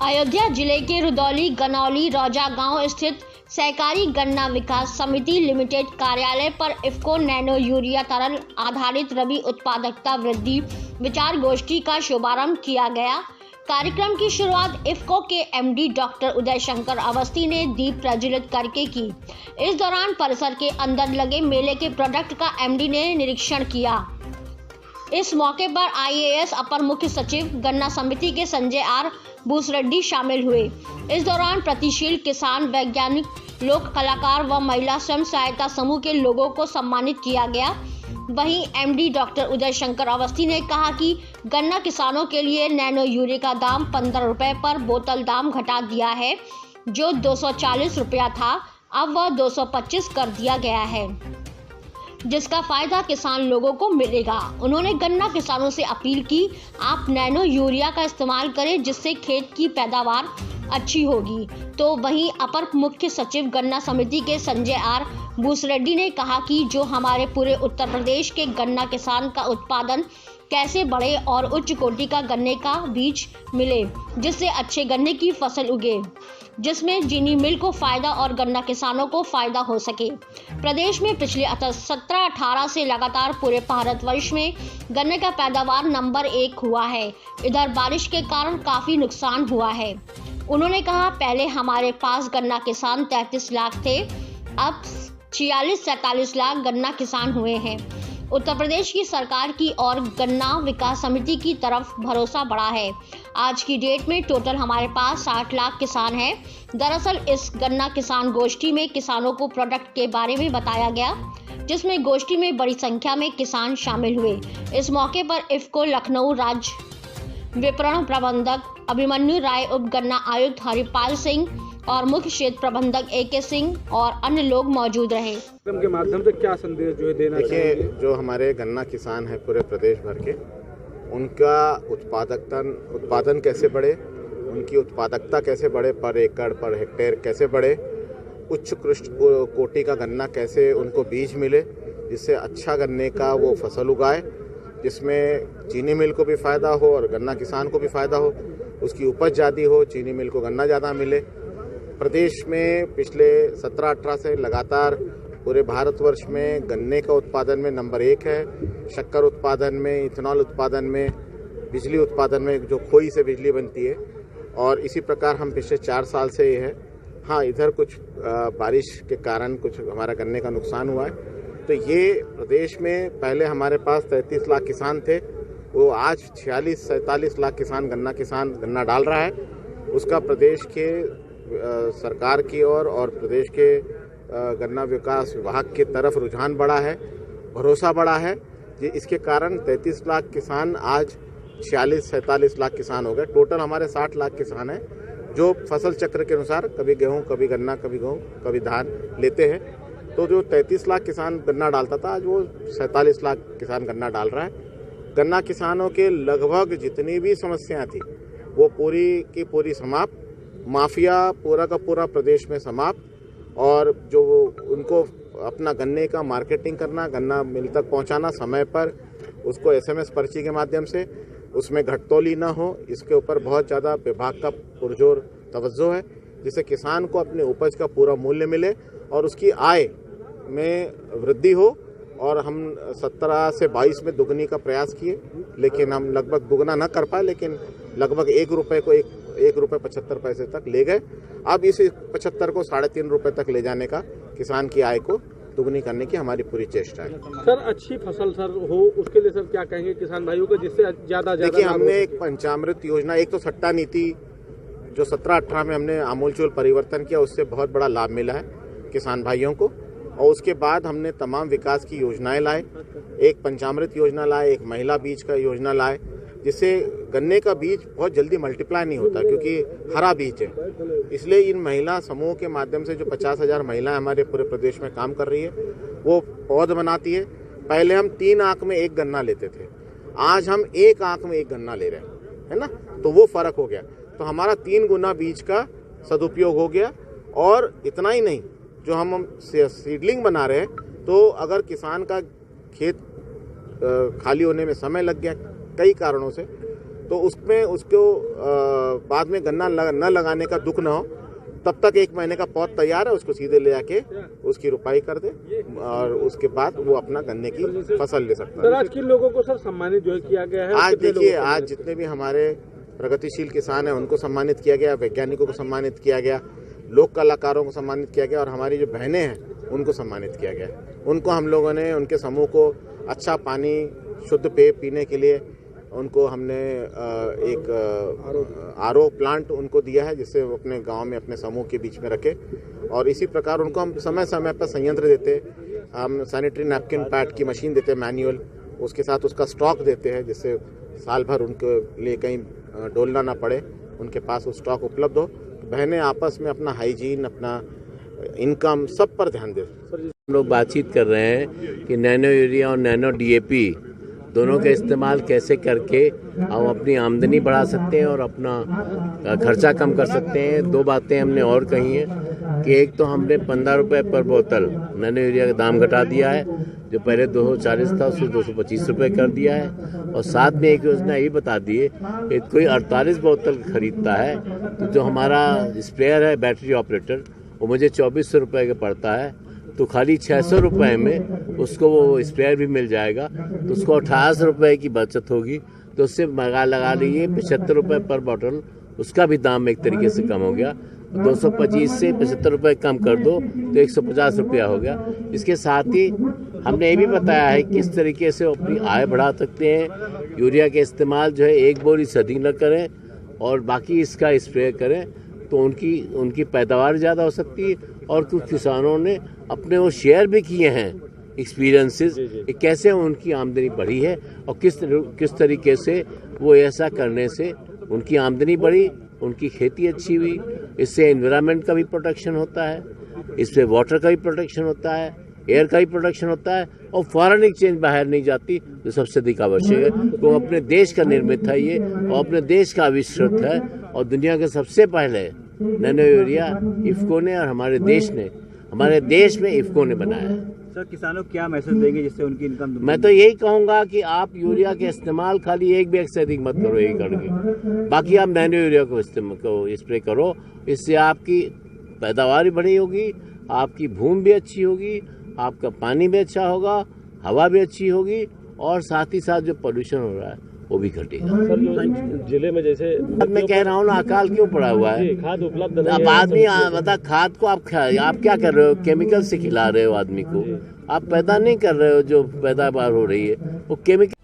अयोध्या जिले के रुदौली गनौली रौजा गांव स्थित सहकारी गन्ना विकास समिति लिमिटेड कार्यालय पर इफ्को नैनो यूरिया तरल आधारित रबी उत्पादकता वृद्धि विचार गोष्ठी का शुभारंभ किया गया। कार्यक्रम की शुरुआत इफ्को के एमडी डॉक्टर उदय शंकर अवस्थी ने दीप प्रज्वलित करके की। इस दौरान परिसर के अंदर लगे मेले के प्रोडक्ट का एमडी ने निरीक्षण किया। इस मौके पर आईएएस अपर मुख्य सचिव गन्ना समिति के संजय आर भूसरेड्डी शामिल हुए। इस दौरान प्रगतिशील किसान, वैज्ञानिक, लोक कलाकार व महिला स्वयं सहायता समूह के लोगों को सम्मानित किया गया। वहीं एमडी डॉक्टर उदय शंकर अवस्थी ने कहा कि गन्ना किसानों के लिए नैनो यूरिया का दाम 15 रुपए पर बोतल दाम घटा दिया है, जो 240 रुपया था, अब वह 225 कर दिया गया है, जिसका फायदा किसान लोगों को मिलेगा। उन्होंने गन्ना किसानों से अपील की, आप नैनो यूरिया का इस्तेमाल करें जिससे खेत की पैदावार अच्छी होगी। तो वहीं अपर मुख्य सचिव गन्ना समिति के संजय आर भूसरेड्डी ने कहा कि जो हमारे पूरे उत्तर प्रदेश के गन्ना किसान का उत्पादन कैसे बढ़े और उच्च कोटि का गन्ने का बीज मिले, जिससे अच्छे गन्ने की फसल उगे, जिसमें चीनी मिल को फायदा और गन्ना किसानों को फायदा हो सके। प्रदेश में पिछले 17-18 से लगातार पूरे भारतवर्ष में गन्ने का पैदावार नंबर 1 हुआ है। इधर बारिश के कारण काफी नुकसान हुआ है। उन्होंने कहा, पहले हमारे पास गन्ना किसान 33 लाख थे, अब 46-47 लाख गन्ना किसान हुए हैं। उत्तर प्रदेश की सरकार की और गन्ना विकास समिति की तरफ भरोसा बढ़ा है। आज की डेट में टोटल हमारे पास 60 लाख किसान हैं। दरअसल इस गन्ना किसान गोष्ठी में किसानों को प्रोडक्ट के बारे में बताया गया, जिसमें गोष्ठी में बड़ी संख्या में किसान शामिल हुए। इस मौके पर इफ्को लखनऊ राज्य विपणन प्रबंधक अभिमन्यु राय, उप गन्ना आयुक्त हरिपाल सिंह और मुख्य क्षेत्र प्रबंधक AK सिंह और अन्य लोग मौजूद रहे। कार्यक्रम के माध्यम से क्या संदेश जो है देना चाहिए? जो हमारे गन्ना किसान हैं पूरे प्रदेश भर के, उनका उत्पादन कैसे बढ़े, उनकी उत्पादकता कैसे बढ़े, पर एकड़ पर हेक्टेयर कैसे बढ़े, उच्च कोटि का गन्ना कैसे उनको बीज मिले, जिससे अच्छा गन्ने का वो फसल उगाए, जिसमें चीनी मिल को भी फ़ायदा हो और गन्ना किसान को भी फ़ायदा हो, उसकी उपज ज़्यादा हो, चीनी मिल को गन्ना ज़्यादा मिले। प्रदेश में पिछले 17-18 से लगातार पूरे भारतवर्ष में गन्ने का उत्पादन में नंबर 1 है। शक्कर उत्पादन में, इथेनॉल उत्पादन में, बिजली उत्पादन में जो खोई से बिजली बनती है, और इसी प्रकार हम पिछले 4 साल से ये है। हाँ, इधर कुछ बारिश के कारण कुछ हमारा गन्ने का नुकसान हुआ है। तो ये प्रदेश में पहले हमारे पास 33 लाख किसान थे, वो आज 46-47 लाख गन्ना डाल रहा है। उसका प्रदेश के सरकार की ओर और प्रदेश के गन्ना विकास विभाग की तरफ रुझान बढ़ा है, भरोसा बढ़ा है। इसके कारण 33 लाख किसान आज 46-47 लाख किसान हो गए। टोटल हमारे 60 लाख किसान हैं जो फसल चक्र के अनुसार कभी गेहूं, कभी गन्ना, कभी गेहूं, कभी धान लेते हैं। तो जो 33 लाख किसान गन्ना डालता था, आज वो 47 लाख किसान गन्ना डाल रहा है। गन्ना किसानों के लगभग जितनी भी समस्याएं थी वो पूरी की पूरी समाप्त, माफिया पूरा का पूरा प्रदेश में समाप्त, और जो उनको अपना गन्ने का मार्केटिंग करना, गन्ना मिल तक पहुंचाना समय पर, उसको SMS पर्ची के माध्यम से, उसमें घटतौली न हो, इसके ऊपर बहुत ज़्यादा विभाग का पुरजोर तवज्जो है, जिससे किसान को अपने उपज का पूरा मूल्य मिले और उसकी आय में वृद्धि हो। और हम 17 से 22 में दुगनी का प्रयास किए, लेकिन हम लगभग दुगना न कर पाए, लेकिन लगभग 1 रुपये को 1 रुपये 75 पैसे तक ले गए। अब इस 75 को 3.5 रुपये तक ले जाने का, किसान की आय को दुगनी करने की हमारी पूरी चेष्टा है। सर, अच्छी फसल सर हो, उसके लिए सर क्या कहेंगे किसान भाइयों को, जिससे ज़्यादा देखिए, हमने एक पंचामृत योजना, एक तो सट्टा नीति जो 17-18 में हमने आमूलचूल परिवर्तन किया, उससे बहुत बड़ा लाभ मिला है किसान भाइयों को। और उसके बाद हमने तमाम विकास की योजनाएं लाए, एक पंचामृत योजना लाए, एक महिला बीज का योजना लाए, जिससे गन्ने का बीज बहुत जल्दी मल्टीप्लाई नहीं होता, क्योंकि हरा बीज है। इसलिए इन महिला समूह के माध्यम से जो 50,000 महिलाएं हमारे पूरे प्रदेश में काम कर रही है, वो पौध बनाती है। पहले हम 3 आंख में 1 गन्ना लेते थे, आज हम 1 आंख में 1 गन्ना ले रहे हैं, है ना। तो वो फर्क हो गया। तो हमारा 3 गुना बीज का सदुपयोग हो गया। और इतना ही नहीं, जो हम सीडलिंग बना रहे हैं, तो अगर किसान का खेत खाली होने में समय लग गया कई कारणों से, तो उसमें उसको बाद में गन्ना न लगाने का दुख न हो, तब तक 1 महीने का पौध तैयार है, उसको सीधे ले जाके उसकी रुपाई कर दे और उसके बाद वो अपना गन्ने की फसल ले सकता है। सर आज किन लोगों को सर सम्मानित जो है किया गया है? आज देखिए, आज जितने भी हमारे प्रगतिशील किसान हैं उनको सम्मानित किया गया, वैज्ञानिकों को सम्मानित किया गया, लोक कलाकारों को सम्मानित किया गया और हमारी जो बहनें हैं उनको सम्मानित किया गया। उनको हम लोगों ने, उनके समूह को अच्छा पानी, शुद्ध पेय पीने के लिए उनको हमने एक आरओ प्लांट उनको दिया है, जिससे वो अपने गांव में अपने समूह के बीच में रखे। और इसी प्रकार उनको हम समय समय पर संयंत्र देते, हम सैनिटरी नैपकिन पैड की मशीन देते मैनुअल, उसके साथ उसका स्टॉक देते हैं, जिससे साल भर उनके लिए कहीं डोलना ना पड़े, उनके पास वो स्टॉक उपलब्ध हो। बहनें आपस में अपना हाइजीन, अपना इनकम सब पर ध्यान दें। हम लोग बातचीत कर रहे हैं कि नैनो यूरिया और नैनो डीएपी दोनों का इस्तेमाल कैसे करके हम अपनी आमदनी बढ़ा सकते हैं और अपना खर्चा कम कर सकते हैं। 2 बातें हमने और कही हैं कि एक तो हमने 15 रुपये पर बोतल नैनो यूरिया का दाम घटा दिया है, जो पहले 240 था उससे 225 रुपये कर दिया है। और साथ में एक योजना ये बता दी है कि कोई 48 बोतल खरीदता है तो जो हमारा स्प्रेयर है बैटरी ऑपरेटर, वो मुझे 2400 रुपये का पड़ता है, तो खाली 600 रुपये में उसको वो स्प्रेयर भी मिल जाएगा, तो उसको 1800 रुपये की बचत होगी। तो उससे लगा लीजिए 75 रुपये पर बोतल, उसका भी दाम एक तरीके से कम हो गया। 225 से 75 रुपये कम कर दो तो 150 रुपया हो गया। इसके साथ ही हमने ये भी बताया है किस तरीके से अपनी आय बढ़ा सकते हैं। यूरिया के इस्तेमाल जो है 1 बोरी से अधिक न करें और बाकी इसका स्प्रे करें, तो उनकी पैदावार ज़्यादा हो सकती है। और कुछ किसानों ने अपने वो शेयर भी किए हैं एक्सपीरियंसेस कि कैसे उनकी आमदनी बढ़ी है और किस तरीके से वो ऐसा करने से उनकी आमदनी बढ़ी, उनकी खेती अच्छी हुई। इससे एनवायरनमेंट का भी प्रोटेक्शन होता है, इससे वाटर का भी प्रोटेक्शन होता है, एयर का भी प्रोटेक्शन होता है और फॉरेन एक्सचेंज बाहर नहीं जाती, जो सबसे अधिक आवश्यक है। तो अपने देश का निर्मित है ये और अपने देश का आविष्कृत है और दुनिया के सबसे पहले नैनो यूरिया इफ्को ने और हमारे देश में इफ्को ने बनाया है। सर किसानों को क्या मैसेज देंगे जिससे उनकी इनकम? मैं तो यही कहूँगा कि आप यूरिया के इस्तेमाल खाली 1 बैग से अधिक मत करो, यही करके बाकी आप नैनो यूरिया को स्प्रे करो। इससे आपकी पैदावार भी बढ़ी होगी, आपकी भूमि भी अच्छी होगी, आपका पानी भी अच्छा होगा, हवा भी अच्छी होगी और साथ ही साथ जो पोल्यूशन हो रहा है वो भी घटेगा। सर जो जिले में जैसे मैं कह रहा हूँ ना, अकाल क्यों पड़ा हुआ है? खाद उपलब्ध अब आदमी मतलब खाद को आप क्या कर रहे हो? केमिकल से खिला रहे हो आदमी को, आप पैदा नहीं कर रहे हो। जो पैदावार हो रही है वो केमिकल